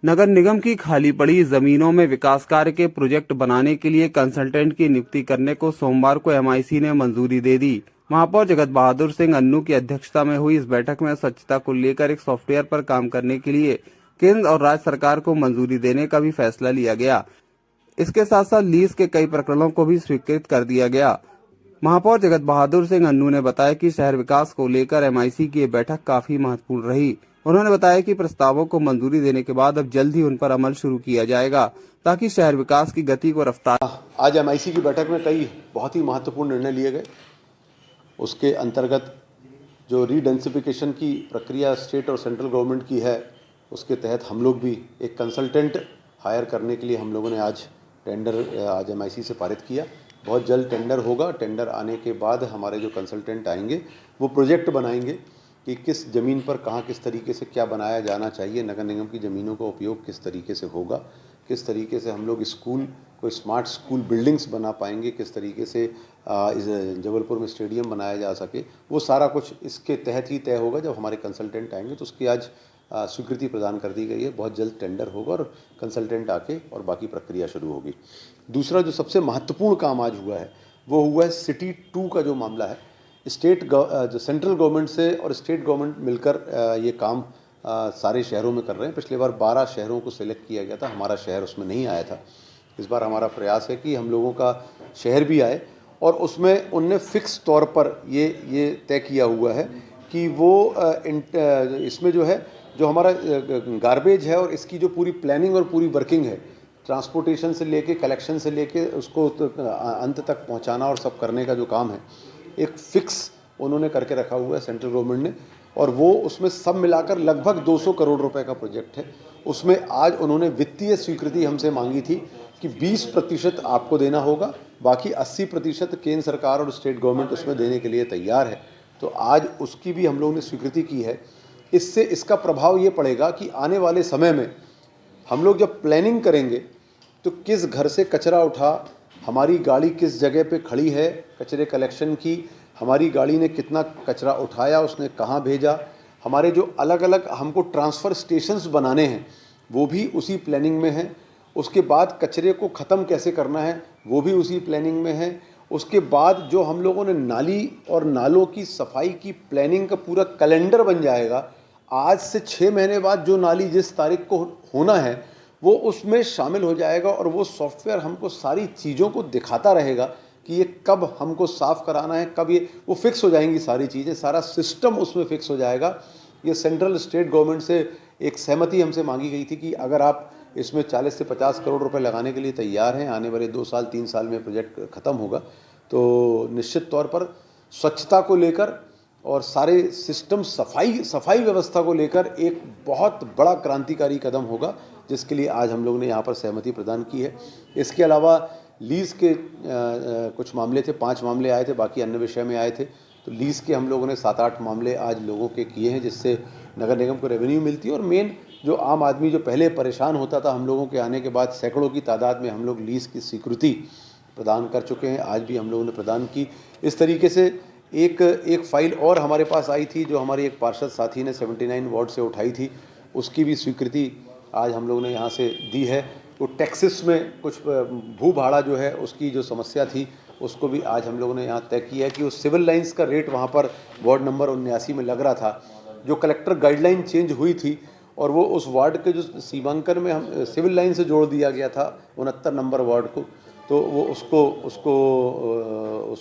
नगर निगम की खाली पड़ी जमीनों में विकास कार्य के प्रोजेक्ट बनाने के लिए कंसल्टेंट की नियुक्ति करने को सोमवार को एमआईसी ने मंजूरी दे दी। महापौर जगत बहादुर सिंह अन्नू की अध्यक्षता में हुई इस बैठक में स्वच्छता को लेकर एक सॉफ्टवेयर पर काम करने के लिए केंद्र और राज्य सरकार को मंजूरी देने का भी फैसला लिया गया। इसके साथ साथ लीज के कई प्रकरणों को भी स्वीकृत कर दिया गया। महापौर जगत बहादुर सिंह अन्नू ने बताया कि शहर विकास को लेकर एमआईसी की ये बैठक काफी महत्वपूर्ण रही। उन्होंने बताया कि प्रस्तावों को मंजूरी देने के बाद अब जल्द ही उन पर अमल शुरू किया जाएगा ताकि शहर विकास की गति को रफ्तार। आज एमआईसी की बैठक में कई बहुत ही महत्वपूर्ण निर्णय लिए गए। उसके अंतर्गत जो रीडेंसिफिकेशन की प्रक्रिया स्टेट और सेंट्रल गवर्नमेंट की है, उसके तहत हम लोग भी एक कंसल्टेंट हायर करने के लिए हम लोगों ने आज टेंडर आज एमआईसी से पारित किया। बहुत जल्द टेंडर होगा। टेंडर आने के बाद हमारे जो कंसल्टेंट आएंगे वो प्रोजेक्ट बनाएंगे कि किस ज़मीन पर कहाँ किस तरीके से क्या बनाया जाना चाहिए, नगर निगम की ज़मीनों का उपयोग किस तरीके से होगा, किस तरीके से हम लोग स्कूल कोई स्मार्ट स्कूल बिल्डिंग्स बना पाएंगे, किस तरीके से इस जबलपुर में स्टेडियम बनाया जा सके, वो सारा कुछ इसके तहत ही तय होगा। जब हमारे कंसल्टेंट आएंगे तो उसकी आज स्वीकृति प्रदान कर दी गई है। बहुत जल्द टेंडर होगा और कंसल्टेंट आके और बाकी प्रक्रिया शुरू होगी। दूसरा जो सबसे महत्वपूर्ण काम आज हुआ है वो हुआ है सिटी 2 का जो मामला है। जो सेंट्रल गवर्नमेंट से और स्टेट गवर्नमेंट मिलकर ये काम सारे शहरों में कर रहे हैं। पिछली बार 12 शहरों को सिलेक्ट किया गया था, हमारा शहर उसमें नहीं आया था। इस बार हमारा प्रयास है कि हम लोगों का शहर भी आए और उसमें उनने फिक्स तौर पर ये तय किया हुआ है कि वो इसमें जो है जो हमारा गार्बेज है और इसकी जो पूरी प्लानिंग और पूरी वर्किंग है, ट्रांसपोर्टेशन से लेके कलेक्शन से लेके उसको अंत तक पहुंचाना और सब करने का जो काम है, एक फिक्स उन्होंने करके रखा हुआ है सेंट्रल गवर्नमेंट ने। और वो उसमें सब मिलाकर लगभग 200 करोड़ रुपए का प्रोजेक्ट है। उसमें आज उन्होंने वित्तीय स्वीकृति हमसे मांगी थी कि 20% आपको देना होगा, बाकी 80% केंद्र सरकार और स्टेट गवर्नमेंट उसमें देने के लिए तैयार है। तो आज उसकी भी हम लोगों ने स्वीकृति की है। इससे इसका प्रभाव ये पड़ेगा कि आने वाले समय में हम लोग जब प्लानिंग करेंगे तो किस घर से कचरा उठा, हमारी गाड़ी किस जगह पे खड़ी है कचरे कलेक्शन की, हमारी गाड़ी ने कितना कचरा उठाया, उसने कहाँ भेजा, हमारे जो अलग अलग हमको ट्रांसफ़र स्टेशंस बनाने हैं वो भी उसी प्लानिंग में है। उसके बाद कचरे को ख़त्म कैसे करना है वो भी उसी प्लानिंग में है। उसके बाद जो हम लोगों ने नाली और नालों की सफाई की प्लानिंग का पूरा कैलेंडर बन जाएगा। आज से 6 महीने बाद जो नाली जिस तारीख को होना है वो उसमें शामिल हो जाएगा और वो सॉफ्टवेयर हमको सारी चीज़ों को दिखाता रहेगा कि ये कब हमको साफ़ कराना है, कब ये वो फिक्स हो जाएंगी सारी चीज़ें, सारा सिस्टम उसमें फिक्स हो जाएगा। ये सेंट्रल स्टेट गवर्नमेंट से एक सहमति हमसे मांगी गई थी कि अगर आप इसमें 40 से 50 करोड़ रुपए लगाने के लिए तैयार हैं, आने वाले 2 साल 3 साल में प्रोजेक्ट ख़त्म होगा, तो निश्चित तौर पर स्वच्छता को लेकर और सारे सिस्टम सफाई व्यवस्था को लेकर एक बहुत बड़ा क्रांतिकारी कदम होगा, जिसके लिए आज हम लोग ने यहाँ पर सहमति प्रदान की है। इसके अलावा लीज़ के कुछ मामले थे, 5 मामले आए थे, बाकी अन्य विषय में आए थे। तो लीज़ के हम लोगों ने 7-8 मामले आज लोगों के किए हैं, जिससे नगर निगम को रेवेन्यू मिलती है। और मेन जो आम आदमी जो पहले परेशान होता था, हम लोगों के आने के बाद सैकड़ों की तादाद में हम लोग लीज़ की स्वीकृति प्रदान कर चुके हैं। आज भी हम लोगों ने प्रदान की। इस तरीके से एक फ़ाइल और हमारे पास आई थी जो हमारे एक पार्षद साथी ने 79 वार्ड से उठाई थी, उसकी भी स्वीकृति आज हम लोगों ने यहाँ से दी है। तो टैक्सेस में कुछ भू भाड़ा जो है उसकी जो समस्या थी उसको भी आज हम लोगों ने यहाँ तय किया है कि उस सिविल लाइंस का रेट वहाँ पर वार्ड नंबर 79 में लग रहा था, जो कलेक्टर गाइडलाइन चेंज हुई थी और वो उस वार्ड के जो सीमांकन में हम सिविल लाइन से जोड़ दिया गया था 69 नंबर वार्ड को, तो वो उसको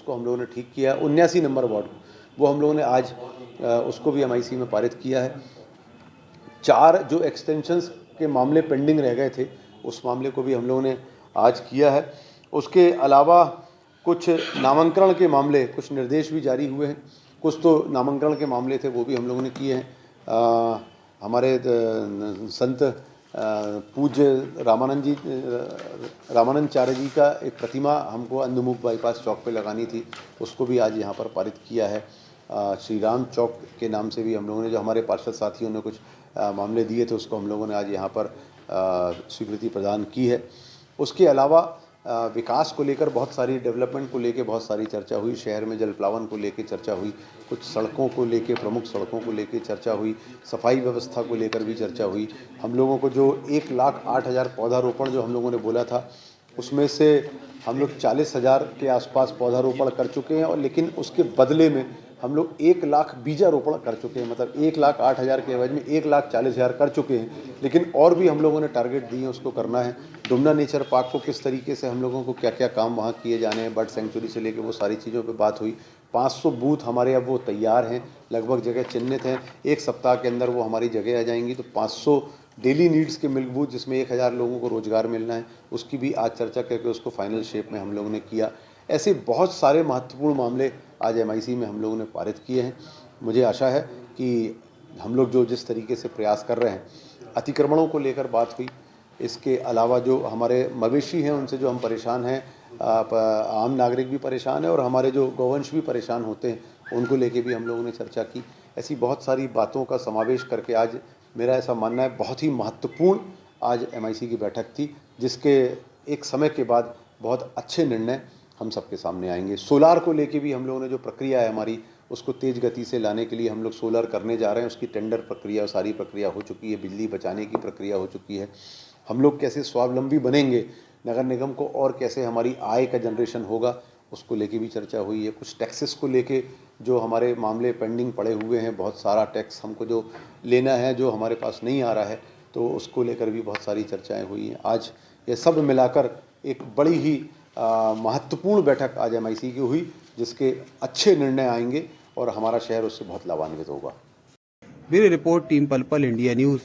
हम लोगों ने ठीक किया। 79 नंबर वार्ड वो हम लोगों ने आज उसको भी एमआईसी में पारित किया है। 4 जो एक्सटेंशंस के मामले पेंडिंग रह गए थे उस मामले को भी हम लोगों ने आज किया है। उसके अलावा कुछ नामांकन के मामले, कुछ निर्देश भी जारी हुए हैं। कुछ तो नामांकन के मामले थे वो भी हम लोगों ने किए हैं। हमारे संत पूज्य रामानंदाचार्य जी का एक प्रतिमा हमको अंधमुख बाईपास चौक पे लगानी थी, उसको भी आज यहाँ पर पारित किया है। श्री राम चौक के नाम से भी हम लोगों ने, जो हमारे पार्षद साथियों ने कुछ मामले दिए थे, उसको हम लोगों ने आज यहाँ पर स्वीकृति प्रदान की है। उसके अलावा विकास को लेकर बहुत सारी, डेवलपमेंट को लेकर बहुत सारी चर्चा हुई। शहर में जल प्लावन को लेकर चर्चा हुई, कुछ सड़कों को लेकर, प्रमुख सड़कों को लेकर चर्चा हुई, सफाई व्यवस्था को लेकर भी चर्चा हुई। हम लोगों को जो 1,08,000 पौधारोपण जो हम लोगों ने बोला था, उसमें से हम लोग 40,000 के आसपास पौधारोपण कर चुके हैं, और लेकिन उसके बदले में हम लोग 1 लाख बीजारोपण कर चुके हैं। मतलब 1,08,000 के एवज में 1,40,000 कर चुके हैं, लेकिन और भी हम लोगों ने टारगेट दिए हैं, उसको करना है। डुमना नेचर पार्क को किस तरीके से हम लोगों को क्या क्या काम वहाँ किए जाने हैं, बर्ड सेंचुरी से लेकर वो सारी चीज़ों पे बात हुई। 500 बूथ हमारे अब वो तैयार हैं, लगभग जगह चिन्हित हैं। 1 सप्ताह के अंदर वो हमारी जगह आ जाएंगी। तो 500 डेली नीड्स के मिल्क बूथ, जिसमें 1,000 लोगों को रोजगार मिलना है, उसकी भी आज चर्चा करके उसको फाइनल शेप में हम लोगों ने किया। ऐसे बहुत सारे महत्वपूर्ण मामले आज MIC में हम लोगों ने पारित किए हैं। मुझे आशा है कि हम लोग जो जिस तरीके से प्रयास कर रहे हैं, अतिक्रमणों को लेकर बात हुई, इसके अलावा जो हमारे मवेशी हैं उनसे जो हम परेशान हैं, आम नागरिक भी परेशान है और हमारे जो गौवंश भी परेशान होते हैं, उनको लेके भी हम लोगों ने चर्चा की। ऐसी बहुत सारी बातों का समावेश करके आज मेरा ऐसा मानना है बहुत ही महत्वपूर्ण आज MIC की बैठक थी, जिसके एक समय के बाद बहुत अच्छे निर्णय हम सबके सामने आएंगे। सोलार को लेके भी हम लोगों ने जो प्रक्रिया है हमारी, उसको तेज़ गति से लाने के लिए हम लोग सोलर करने जा रहे हैं। उसकी टेंडर प्रक्रिया, सारी प्रक्रिया हो चुकी है, बिजली बचाने की प्रक्रिया हो चुकी है। हम लोग कैसे स्वावलंबी बनेंगे नगर निगम को, और कैसे हमारी आय का जनरेशन होगा, उसको लेके भी चर्चा हुई है। कुछ टैक्सेस को लेके जो हमारे मामले पेंडिंग पड़े हुए हैं, बहुत सारा टैक्स हमको जो लेना है, जो हमारे पास नहीं आ रहा है, तो उसको लेकर भी बहुत सारी चर्चाएं हुई हैं। आज ये सब मिलाकर एक बड़ी ही महत्वपूर्ण बैठक आज MIC की हुई, जिसके अच्छे निर्णय आएंगे और हमारा शहर उससे बहुत लाभान्वित होगा। ब्यूरो रिपोर्ट, टीम पल पल इंडिया न्यूज़।